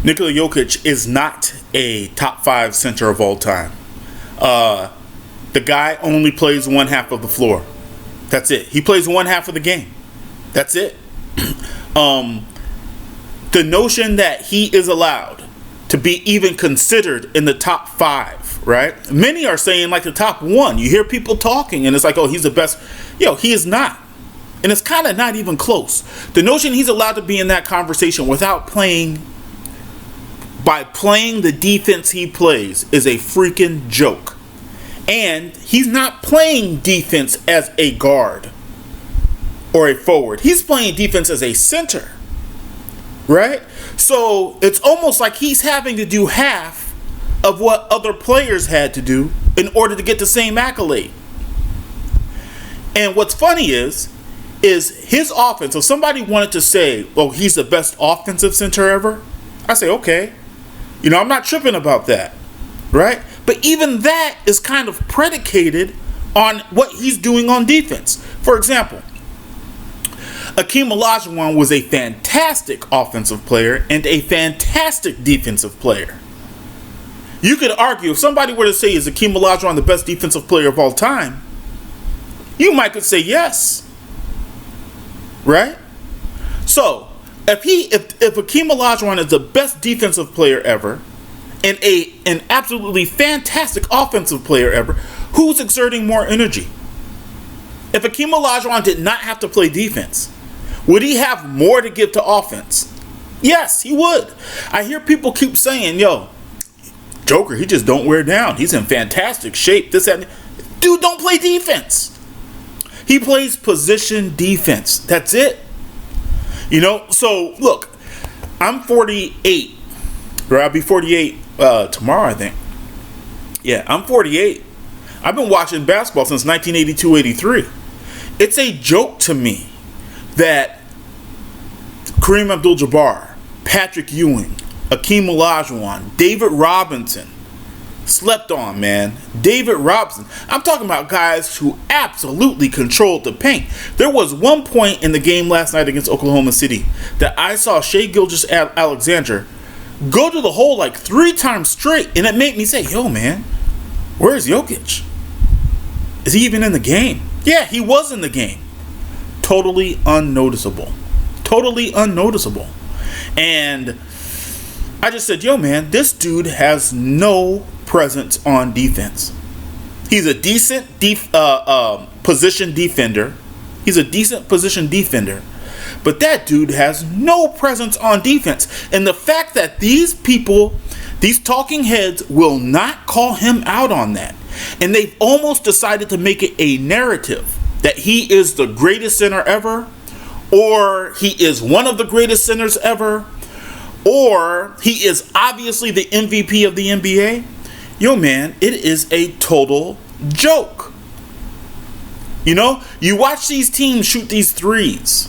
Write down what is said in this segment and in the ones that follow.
Nikola Jokic is not a top 5 center of all time. The guy only plays one half of the floor. That's it. He plays one half of the game. That's it. The notion that he is allowed to be even considered in the top 5, right? Many are saying like the top 1. You hear people talking and it's like, oh, he's the best. Yo, he is not. And it's kind of not even close. The notion he's allowed to be in that conversation without playing, by playing the defense he plays, is a freaking joke. And he's not playing defense as a guard or a forward. He's playing defense as a center. Right? So it's almost like he's having to do half of what other players had to do in order to get the same accolade. And what's funny is his offense. If somebody wanted to say, oh, he's the best offensive center ever, I say, okay. I'm not tripping about that. Right? But even that is kind of predicated on what he's doing on defense. For example, Hakeem was a fantastic offensive player and a fantastic defensive player. You could argue, if somebody were to say, is Hakeem Olajuwon the best defensive player of all time? You might could say yes. Right? So, if Hakeem Olajuwon is the best defensive player ever and an absolutely fantastic offensive player ever, who's exerting more energy? If Hakeem Olajuwon did not have to play defense, would he have more to give to offense? Yes, he would. I hear people keep saying, yo, Joker, he just don't wear down. He's in fantastic shape. This, that. Dude, don't play defense. He plays position defense. That's it. So look, I'm 48. Or I'll be 48 tomorrow, I think. Yeah, I'm 48. I've been watching basketball since 1982-83. It's a joke to me that Kareem Abdul-Jabbar, Patrick Ewing, Hakeem Olajuwon, David Robinson slept on, man. David Robinson. I'm talking about guys who absolutely controlled the paint. There was one point in the game last night against Oklahoma City that I saw Shai Gilgeous-Alexander go to the hole like 3 times straight, and it made me say, yo, man, where's Jokic? Is he even in the game? Yeah, he was in the game. Totally unnoticeable. Totally unnoticeable. And I just said, yo, man, this dude has no presence on defense. He's a decent position defender. He's a decent position defender. But that dude has no presence on defense. And the fact that these people, these talking heads, will not call him out on that. And they've almost decided to make it a narrative that he is the greatest center ever, or he is one of the greatest centers ever, or he is obviously the MVP of the NBA. Yo, man, it is a total joke. You watch these teams shoot these threes,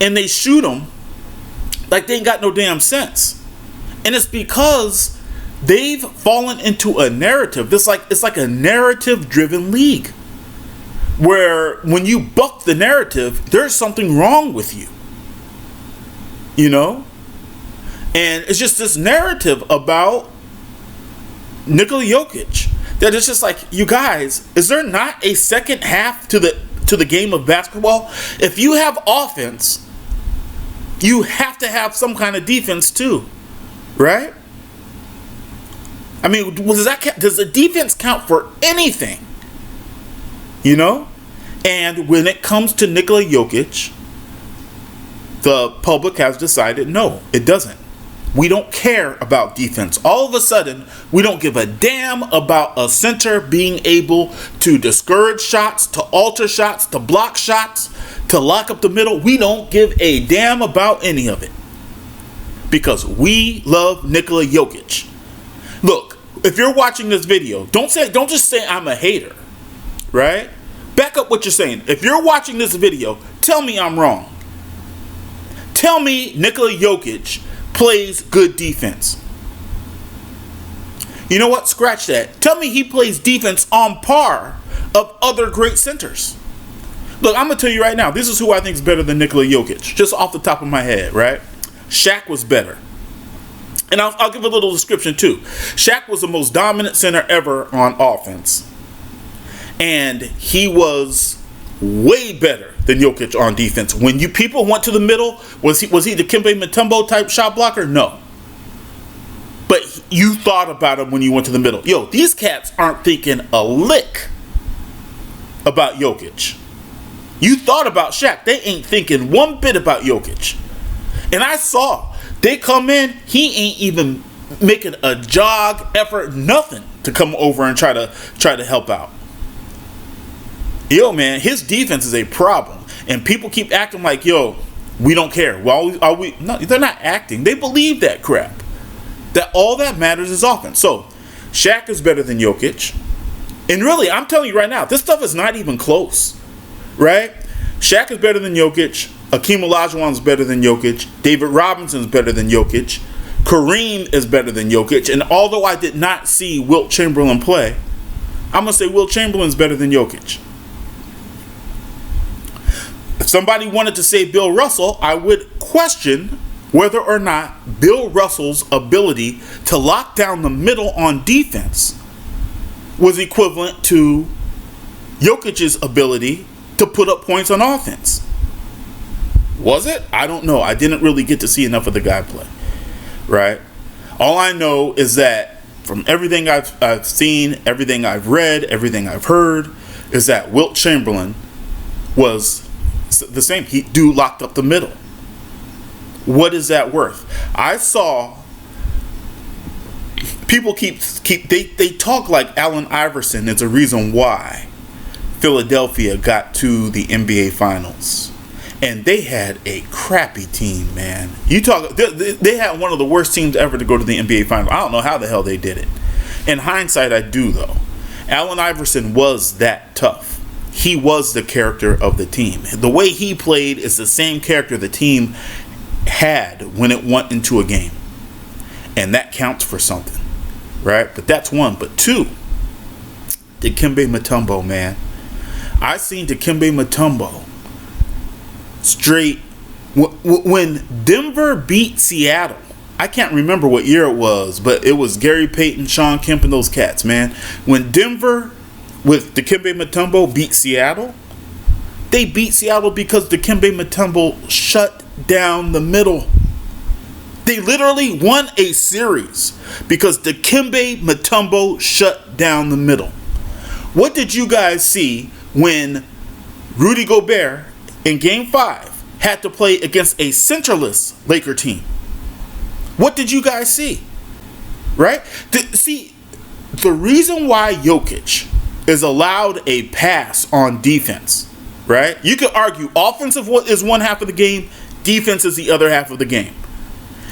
and they shoot them like they ain't got no damn sense. And it's because they've fallen into a narrative. It's like a narrative-driven league, where when you buck the narrative, there's something wrong with you. And it's just this narrative about Nikola Jokic that it's just like, you guys, is there not a second half to the game of basketball? If you have offense, you have to have some kind of defense too, right? I mean, does the defense count for anything? And when it comes to Nikola Jokic, the public has decided no, it doesn't. We don't care about defense. All of a sudden, we don't give a damn about a center being able to discourage shots, to alter shots, to block shots, to lock up the middle. We don't give a damn about any of it, because we love Nikola Jokic. Look, if you're watching this video, don't just say I'm a hater, right? Back up what you're saying. If you're watching this video, tell me I'm wrong. Tell me Nikola Jokic plays good defense. You know what? Scratch that. Tell me he plays defense on par of other great centers. Look, I'm going to tell you right now, this is who I think is better than Nikola Jokic. Just off the top of my head, right? Shaq was better. And I'll give a little description too. Shaq was the most dominant center ever on offense. And he was way better than Jokic on defense. When people went to the middle, was he the Dikembe Mutombo type shot blocker? No. But you thought about him when you went to the middle. Yo, these cats aren't thinking a lick about Jokic. You thought about Shaq. They ain't thinking one bit about Jokic. And I saw they come in, he ain't even making a jog effort, nothing to come over and try to help out. Yo, man, his defense is a problem. And people keep acting like, yo, we don't care. Well, are we? No, they're not acting. They believe that crap. That all that matters is offense. So, Shaq is better than Jokic. And really, I'm telling you right now, this stuff is not even close. Right? Shaq is better than Jokic. Hakeem Olajuwon is better than Jokic. David Robinson is better than Jokic. Kareem is better than Jokic. And although I did not see Wilt Chamberlain play, I'm going to say Wilt Chamberlain is better than Jokic. If somebody wanted to say Bill Russell, I would question whether or not Bill Russell's ability to lock down the middle on defense was equivalent to Jokic's ability to put up points on offense. Was it? I don't know. I didn't really get to see enough of the guy play. Right? All I know is that from everything I've seen, everything I've read, everything I've heard, is that Wilt Chamberlain was the same. Dude locked up the middle. What is that worth? I saw people they talk like Allen Iverson is a reason why Philadelphia got to the NBA Finals. And they had a crappy team, man. You talk, they had one of the worst teams ever to go to the NBA Finals. I don't know how the hell they did it. In hindsight, I do, though. Allen Iverson was that tough. He was the character of the team. The way he played is the same character the team had when it went into a game. And that counts for something, right? But that's one. But two, Dikembe Mutombo, man. I seen Dikembe Mutombo straight when Denver beat Seattle. I can't remember what year it was, but it was Gary Payton, Sean Kemp, and those cats, man. When Denver with Dikembe Mutombo beat Seattle, they beat Seattle because Dikembe Mutombo shut down the middle. They literally won a series because Dikembe Mutombo shut down the middle. What did you guys see when Rudy Gobert in Game 5 had to play against a centerless Laker team? What did you guys see? Right? The reason why Jokic is allowed a pass on defense, right? You could argue offensive is one half of the game, defense is the other half of the game.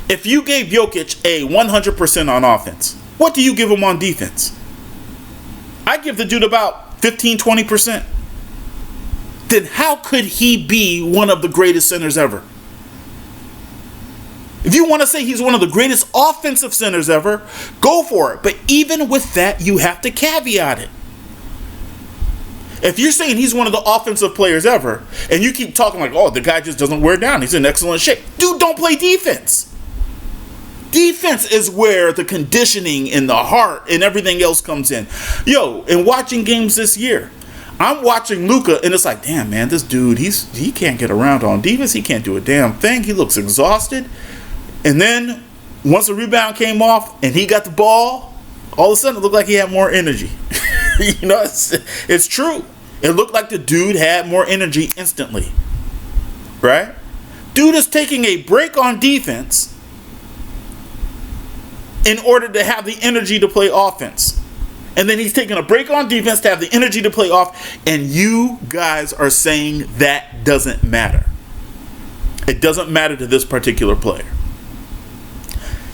If you gave Jokic a 100% on offense, what do you give him on defense? I give the dude about 15-20%. Then how could he be one of the greatest centers ever? If you want to say he's one of the greatest offensive centers ever, go for it. But even with that, you have to caveat it. If you're saying he's one of the offensive players ever, and you keep talking like, oh, the guy just doesn't wear down, he's in excellent shape. Dude, don't play defense. Defense is where the conditioning and the heart and everything else comes in. Yo, in watching games this year, I'm watching Luka, and it's like, damn, man, this dude, he can't get around on defense. He can't do a damn thing. He looks exhausted. And then once the rebound came off and he got the ball, all of a sudden it looked like he had more energy. You know, it's true. It looked like the dude had more energy instantly. Right? Dude is taking a break on defense in order to have the energy to play offense. And then he's taking a break on defense to have the energy to play off. And you guys are saying that doesn't matter. It doesn't matter to this particular player.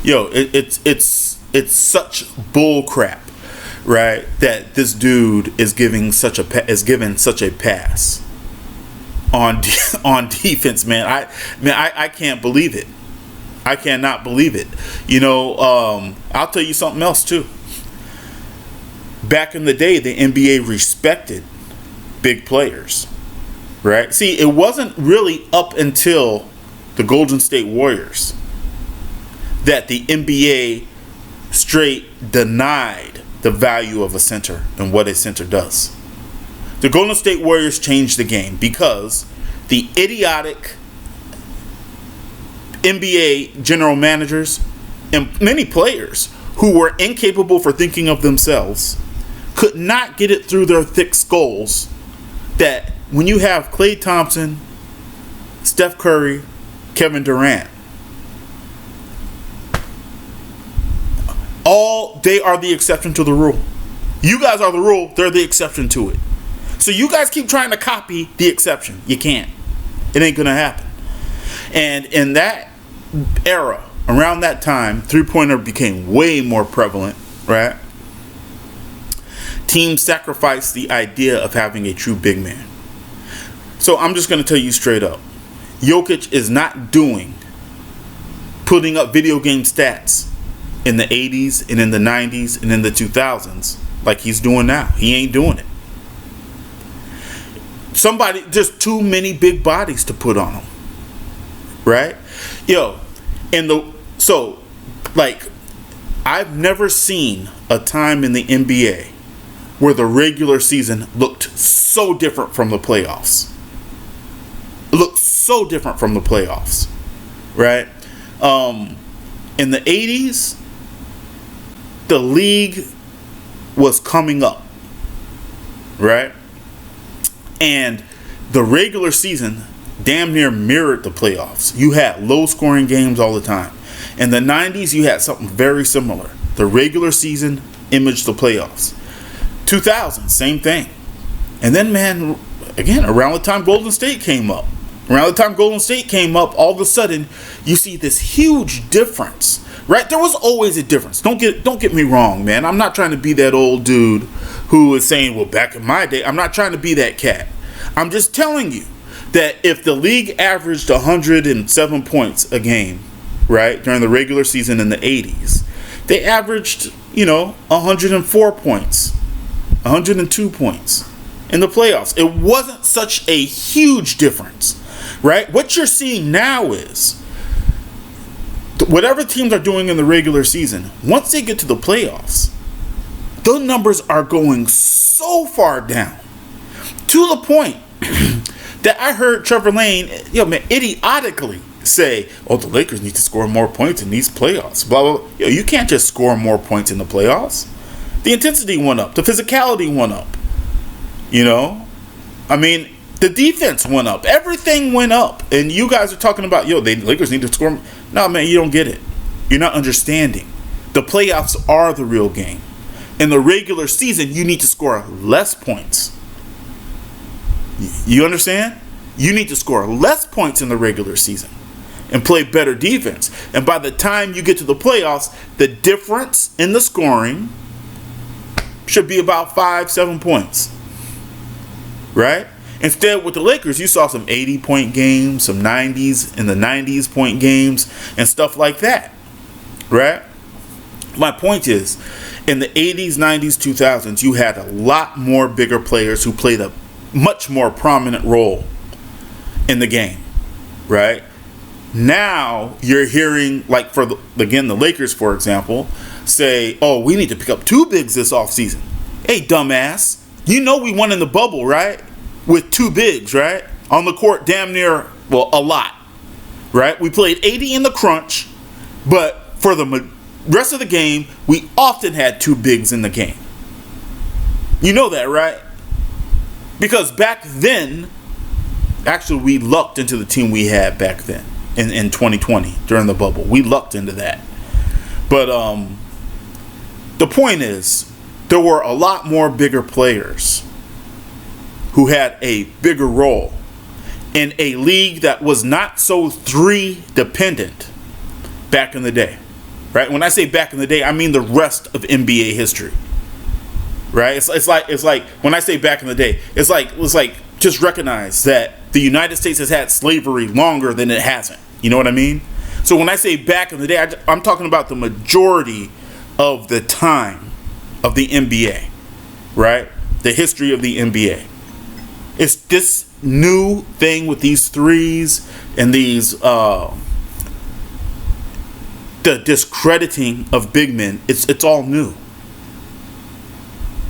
Yo, it's such bull crap, right? That this dude is given such a pass on defense, man. I can't believe it. I cannot believe it. You know, I'll tell you something else too. Back in the day, the NBA respected big players, right? See, it wasn't really up until the Golden State Warriors that the NBA straight denied the value of a center and what a center does. The Golden State Warriors changed the game because the idiotic NBA general managers and many players who were incapable for thinking of themselves could not get it through their thick skulls that when you have Klay Thompson, Steph Curry, Kevin Durant, they are the exception to the rule. You guys are the rule, they're the exception to it. So you guys keep trying to copy the exception. You can't. It ain't gonna happen. And in that era, around that time, three-pointer became way more prevalent, right? Teams sacrificed the idea of having a true big man. So I'm just gonna tell you straight up, Jokic is not putting up video game stats in the 80s and in the 90s and in the 2000s like he's doing now. He ain't doing it. Just too many big bodies to put on him, right? I've never seen a time in the NBA where the regular season looked so different from the playoffs. It looked so different from the playoffs, right? In the 80s, the league was coming up, right? And the regular season damn near mirrored the playoffs. You had low scoring games all the time. In the 90s, you had something very similar. The regular season imaged the playoffs. 2000, same thing. And then, man, again, around the time Golden State came up, all of a sudden, you see this huge difference, right? There was always a difference. Don't get me wrong, man. I'm not trying to be that old dude who is saying, well, back in my day, I'm not trying to be that cat. I'm just telling you that if the league averaged 107 points a game, right, during the regular season in the 80s, they averaged, 104 points, 102 points in the playoffs. It wasn't such a huge difference, right? What you're seeing now is whatever teams are doing in the regular season, once they get to the playoffs, those numbers are going so far down to the point that I heard Trevor Lane, idiotically say, "Oh, the Lakers need to score more points in these playoffs." Blah blah. You can't just score more points in the playoffs. The intensity went up, the physicality went up. The defense went up, everything went up, and you guys are talking about, the Lakers need to score. No, man, you don't get it. You're not understanding. The playoffs are the real game. In the regular season, you need to score less points. You understand? You need to score less points in the regular season and play better defense. And by the time you get to the playoffs, the difference in the scoring should be about 5-7 points. Right? Instead, with the Lakers, you saw some 80-point games, some 90s point games, and stuff like that. Right? My point is, in the 80s, 90s, 2000s, you had a lot more bigger players who played a much more prominent role in the game, right? Now you're hearing, the Lakers, for example, say, "Oh, we need to pick up 2 bigs this offseason." Hey, dumbass, we won in the bubble, right? With 2 bigs, right? On the court, damn near, a lot, right? We played 80 in the crunch, but for the rest of the game, we often had 2 bigs in the game. You know that, right? Because back then, actually, we lucked into the team we had back then in 2020 during the bubble. We lucked into that. But the point is, there were a lot more bigger players who had a bigger role in a league that was not so 3 dependent back in the day. Right? When I say back in the day, I mean the rest of NBA history. Right? It's like when I say back in the day, it's like just recognize that the United States has had slavery longer than it hasn't. You know what I mean? So when I say back in the day, I'm talking about the majority of the time of the NBA, right? The history of the NBA. It's this new thing with these threes and these the discrediting of big men, it's all new.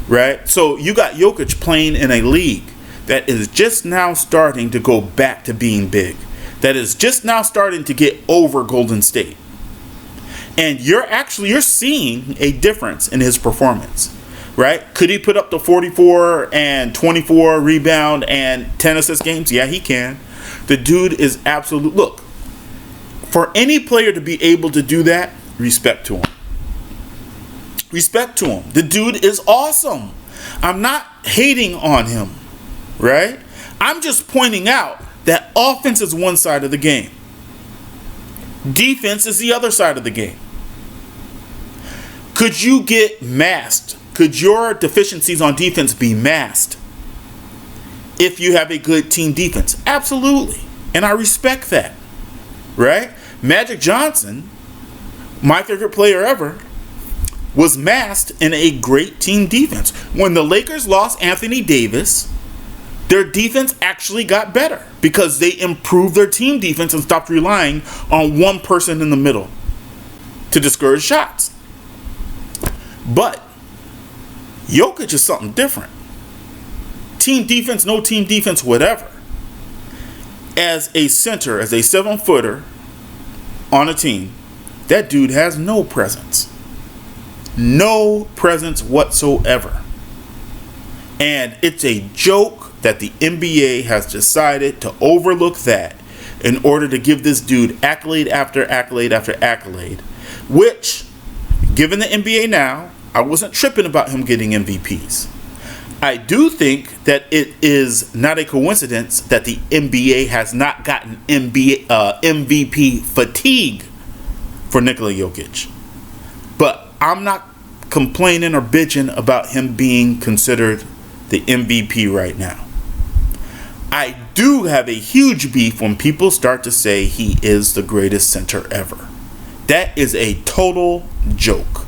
Right? So you got Jokic playing in a league that is just now starting to go back to being big. That is just now starting to get over Golden State. And you're seeing a difference in his performance. Right? Could he put up the 44 and 24 rebound and 10 assist games? Yeah, he can. The dude is absolute. Look, for any player to be able to do that, respect to him. Respect to him. The dude is awesome. I'm not hating on him, right? I'm just pointing out that offense is one side of the game. Defense is the other side of the game. Could you get masked? Could your deficiencies on defense be masked if you have a good team defense? Absolutely. And I respect that, right? Magic Johnson, my favorite player ever, was masked in a great team defense. When the Lakers lost Anthony Davis, their defense actually got better because they improved their team defense and stopped relying on one person in the middle to discourage shots. But Jokic is something different. Team defense, no team defense, whatever. As a center, as a 7-footer on a team, that dude has no presence. No presence whatsoever. And it's a joke that the NBA has decided to overlook that in order to give this dude accolade after accolade after accolade. Which, given the NBA now, I wasn't tripping about him getting MVPs. I do think that it is not a coincidence that the NBA has not gotten MVP fatigue for Nikola Jokic. But I'm not complaining or bitching about him being considered the MVP right now. I do have a huge beef when people start to say he is the greatest center ever. That is a total joke.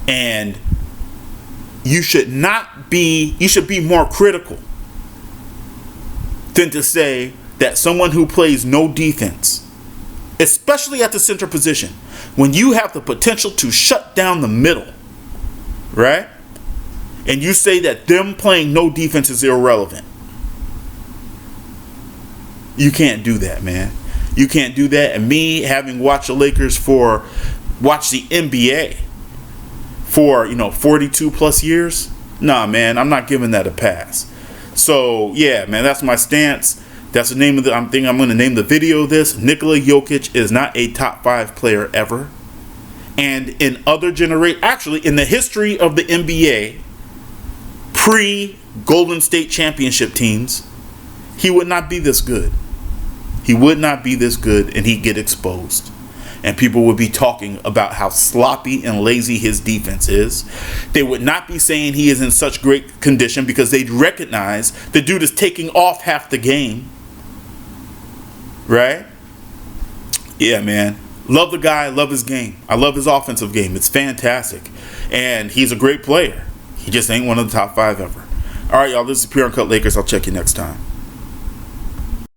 And you should be more critical than to say that someone who plays no defense, especially at the center position, when you have the potential to shut down the middle, right? And you say that them playing no defense is irrelevant. You can't do that, man. You can't do that. And me having watched the Lakers watch the NBA for 42 plus years, nah, man, I'm not giving that a pass. So yeah, man, that's my stance. That's the name of I'm going to name the video this. Nikola Jokic is not a top 5 player ever. And in other actually in the history of the NBA, pre-Golden State championship teams, he would not be this good. He would not be this good, and he'd get exposed. And people would be talking about how sloppy and lazy his defense is. They would not be saying he is in such great condition because they'd recognize the dude is taking off half the game. Right? Yeah, man. Love the guy. Love his game. I love his offensive game. It's fantastic. And he's a great player. He just ain't one of the top 5 ever. All right, y'all. This is Pure Uncut Lakers. I'll check you next time.